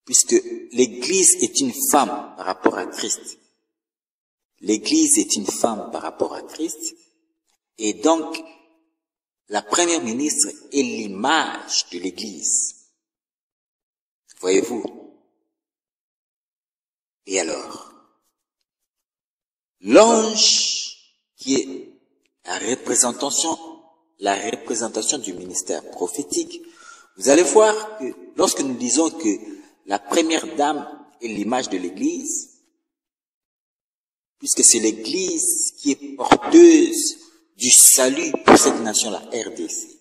puisque l'Église est une femme par rapport à Christ. L'Église est une femme par rapport à Christ, et donc la première ministre est l'image de l'Église. Voyez-vous? Et alors, l'ange qui est la représentation du ministère prophétique, vous allez voir que lorsque nous disons que la première dame est l'image de l'Église, puisque c'est l'Église qui est porteuse du salut pour cette nation, la RDC.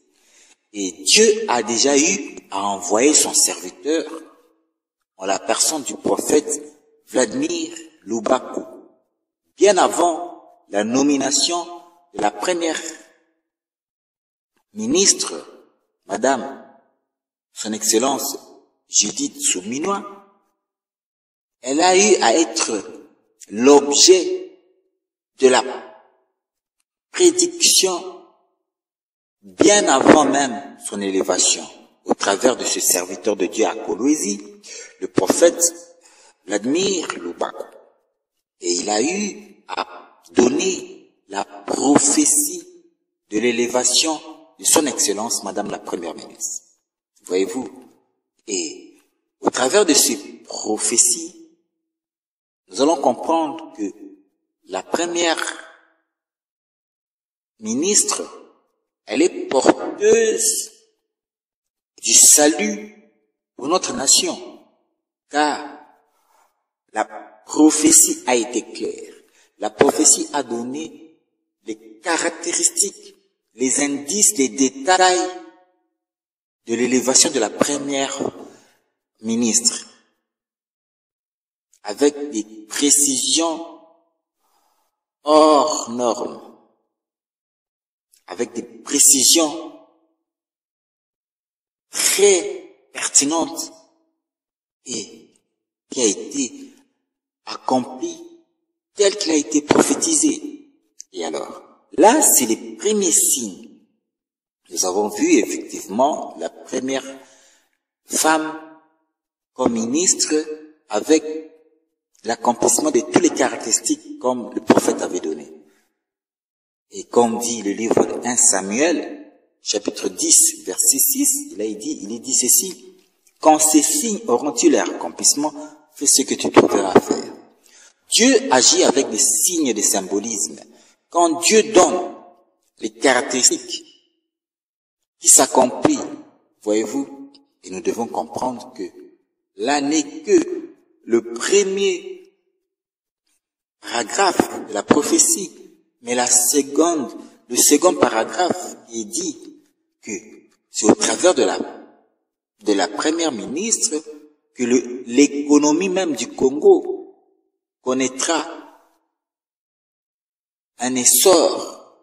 Et Dieu a déjà eu à envoyer son serviteur en la personne du prophète Vladimir Lubakou, bien avant la nomination de la première ministre, Madame, Son Excellence Judith Souminois. Elle a eu à être l'objet de la prédiction bien avant même son élévation, au travers de ce serviteur de Dieu à Kolwezi, le prophète Vladimir Lubakou. Et il a eu à donner la prophétie de l'élévation de son Excellence, Madame la Première ministre. Voyez-vous? Et au travers de ces prophéties, nous allons comprendre que la première ministre, elle est porteuse du salut pour notre nation, car la prophétie a été claire. La prophétie a donné les caractéristiques, les indices, les détails de l'élévation de la première ministre, avec des précisions hors normes, avec des précisions très pertinentes et qui a été accompli tel qu'il a été prophétisé. Et alors, là, c'est les premiers signes. Nous avons vu effectivement la première femme comme ministre avec l'accomplissement de toutes les caractéristiques comme le prophète avait donné. Et comme dit le livre de 1 Samuel, chapitre 10, verset 6, il est dit ceci: quand ces signes auront-ils leur accomplissement, fais ce que tu trouveras à faire. Dieu agit avec des signes de symbolisme. Quand Dieu donne les caractéristiques qui s'accomplissent, voyez-vous, et nous devons comprendre que là n'est que le premier paragraphe de la prophétie, mais le second paragraphe qui dit que c'est au travers de la première ministre que l'économie même du Congo connaîtra un essor.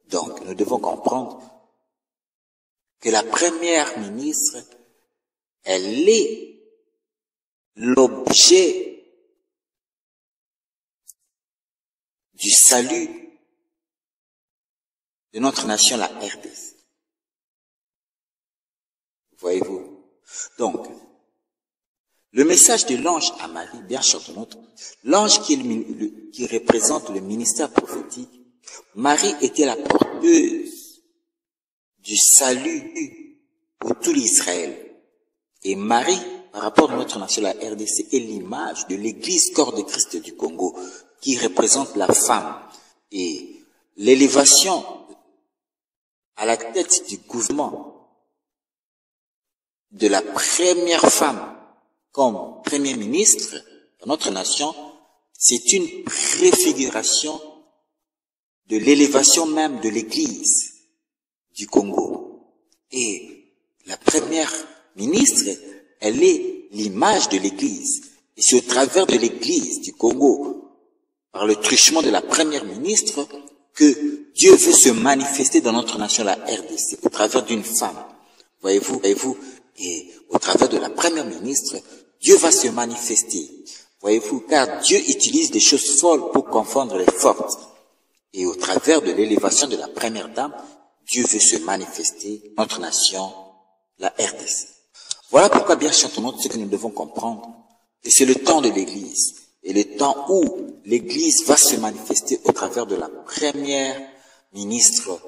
Donc, nous devons comprendre que la première ministre, elle est l'objet du salut de notre nation, la RDC. Voyez-vous? Donc, le message de l'ange à Marie, bien sûr, l'ange qui représente le ministère prophétique, Marie était la porteuse du salut pour tout l'Israël. Et Marie, par rapport à notre nation, la RDC, est l'image de l'Église corps de Christ du Congo, qui représente la femme. Et l'élévation à la tête du gouvernement de la première femme comme premier ministre de notre nation, c'est une préfiguration de l'élévation même de l'Église du Congo. Et la première ministre, elle est l'image de l'Église. Et c'est au travers de l'Église du Congo, par le truchement de la première ministre, que Dieu veut se manifester dans notre nation, la RDC, au travers d'une femme. Voyez-vous, et au travers de la première ministre, Dieu va se manifester. Voyez-vous, car Dieu utilise des choses folles pour confondre les fortes. Et au travers de l'élévation de la première dame, Dieu veut se manifester dans notre nation, la RDC. Voilà pourquoi, bien chantons ce que nous devons comprendre, et c'est le temps de l'Église, et le temps où l'Église va se manifester au travers de la première ministre,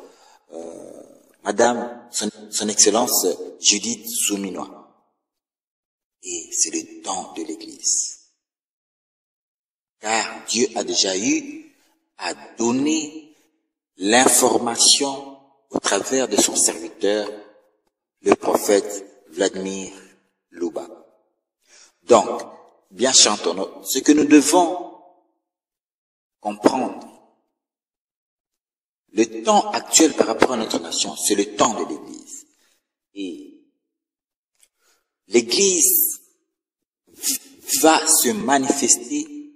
Madame, son Excellence Judith Souminois. Et c'est le temps de l'Église. Car Dieu a déjà eu à donner l'information au travers de son serviteur, le prophète Vladimir Louba. Donc, bien chantons, ce que nous devons comprendre, le temps actuel par rapport à notre nation, c'est le temps de l'Église. Et l'Église va se manifester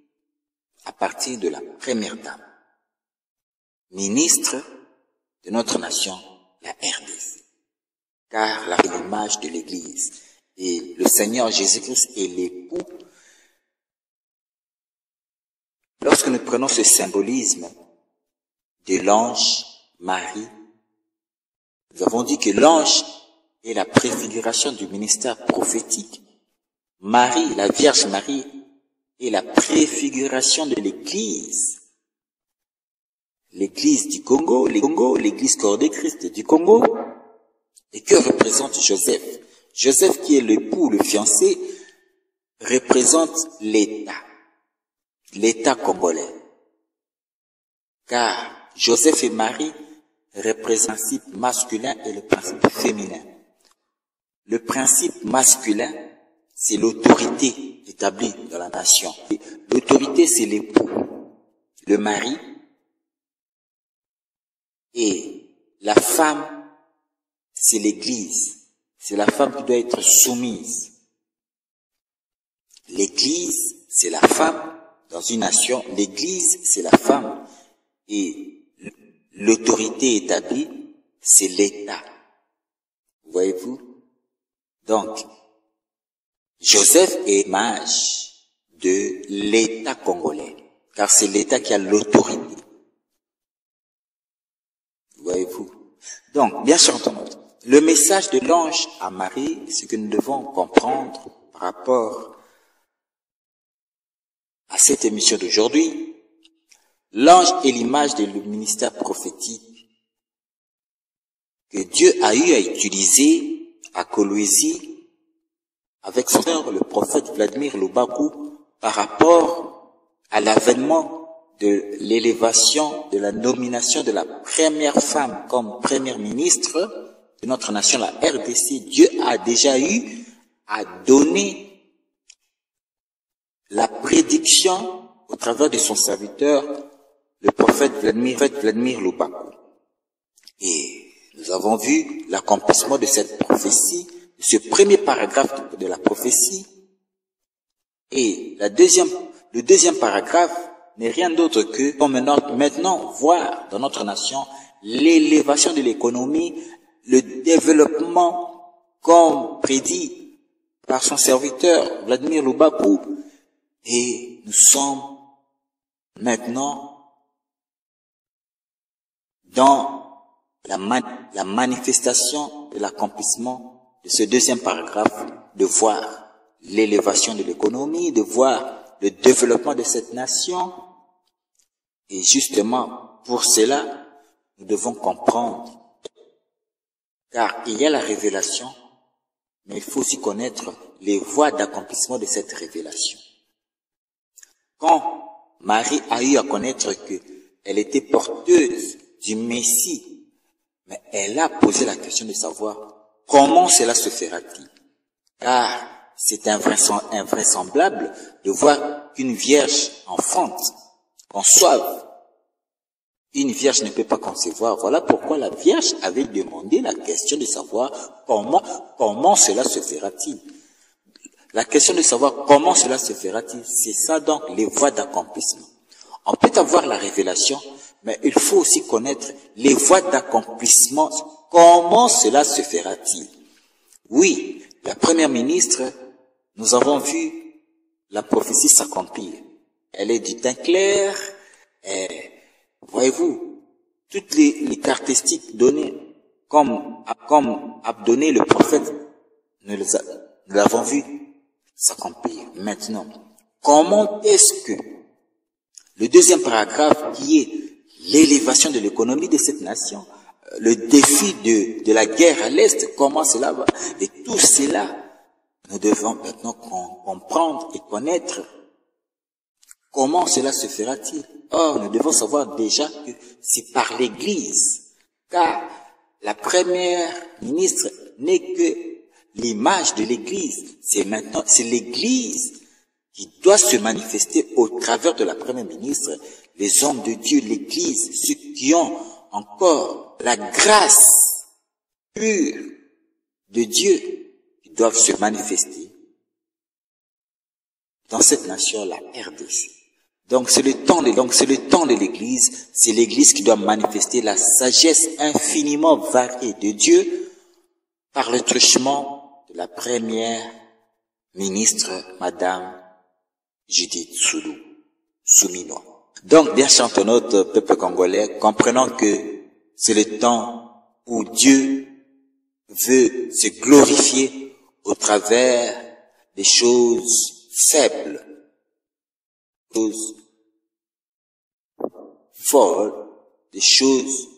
à partir de la première dame, ministre de notre nation, la RDC. Car l'image de l'Église et le Seigneur Jésus-Christ est l'époux. Lorsque nous prenons ce symbolisme de l'ange Marie, nous avons dit que l'ange est la préfiguration du ministère prophétique. Marie, la Vierge Marie, est la préfiguration de l'Église. L'Église du Congo, l'Église Corps de Christ du Congo. Et que représente Joseph? Joseph, qui est l'époux, le fiancé, représente l'État, l'État congolais. Car Joseph et Marie représentent le principe masculin et le principe féminin. Le principe masculin, c'est l'autorité établie dans la nation. L'autorité, c'est l'époux, le mari, et la femme, c'est l'Église. C'est la femme qui doit être soumise. L'Église, c'est la femme dans une nation. L'Église, c'est la femme. Et l'autorité établie, c'est l'État. Voyez-vous? Donc, Joseph est image de l'État congolais, car c'est l'État qui a l'autorité. Voyez-vous? Donc, bien sûr, le message de l'ange à Marie, ce que nous devons comprendre par rapport à cette émission d'aujourd'hui, l'ange est l'image du ministère prophétique que Dieu a eu à utiliser à Kolwezi avec son frère, le prophète Vladimir Lubaku, par rapport à l'avènement de l'élévation, de la nomination de la première femme comme première ministre de notre nation, la RDC. Dieu a déjà eu à donner la prédiction au travers de son serviteur, le prophète Vladimir Lubaku. Et nous avons vu l'accomplissement de cette prophétie, de ce premier paragraphe de la prophétie. Et le deuxième paragraphe n'est rien d'autre que maintenant voir dans notre nation l'élévation de l'économie, le développement comme prédit par son serviteur Vladimir Lubaku. Et nous sommes maintenant dans la manifestation de l'accomplissement de ce deuxième paragraphe, de voir l'élévation de l'économie, de voir le développement de cette nation. Et justement, pour cela, nous devons comprendre, car il y a la révélation, mais il faut aussi connaître les voies d'accomplissement de cette révélation. Quand Marie a eu à connaître qu'elle était porteuse du Messie, mais elle a posé la question de savoir comment cela se fera-t-il? Car c'est invraisemblable de voir qu'une vierge enfante conçoive. Une vierge ne peut pas concevoir. Voilà pourquoi la vierge avait demandé la question de savoir comment cela se fera-t-il. La question de savoir comment cela se fera-t-il, c'est ça donc les voies d'accomplissement. On peut avoir la révélation, mais il faut aussi connaître les voies d'accomplissement. Comment cela se fera-t-il? Oui, la première ministre, nous avons vu la prophétie s'accomplir. Elle est du teint clair, et voyez-vous, toutes les caractéristiques données, comme a donné le prophète, Nous l'avons vu s'accomplir. Maintenant, comment est-ce que le deuxième paragraphe, qui est l'élévation de l'économie de cette nation, le défi de la guerre à l'Est, comment cela va? Et tout cela, nous devons maintenant comprendre et connaître comment cela se fera-t-il. Or, nous devons savoir déjà que c'est par l'Église, car la première ministre n'est que l'image de l'Église. C'est l'Église qui doit se manifester au travers de la première ministre, les hommes de Dieu, l'Église, ceux qui ont encore la grâce pure de Dieu, qui doivent se manifester dans cette nation, la RDC. Donc c'est le temps de l'Église, c'est l'Église qui doit manifester la sagesse infiniment variée de Dieu par le truchement de la première ministre, Madame Judith Suminwa. Donc, bien chantons notre peuple congolais, comprenant que c'est le temps où Dieu veut se glorifier au travers des choses faibles, des choses folles, des choses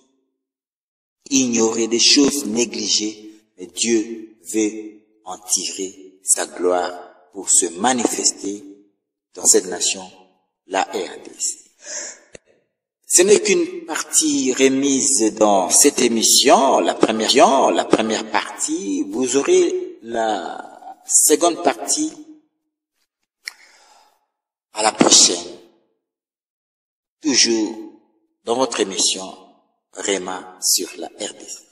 ignorées, des choses négligées, mais Dieu veut en tirer sa gloire pour se manifester dans cette nation, la RDC. Ce n'est qu'une partie remise dans cette émission, la première partie. Vous aurez la seconde partie à la prochaine. Toujours dans votre émission Réma sur la RDC.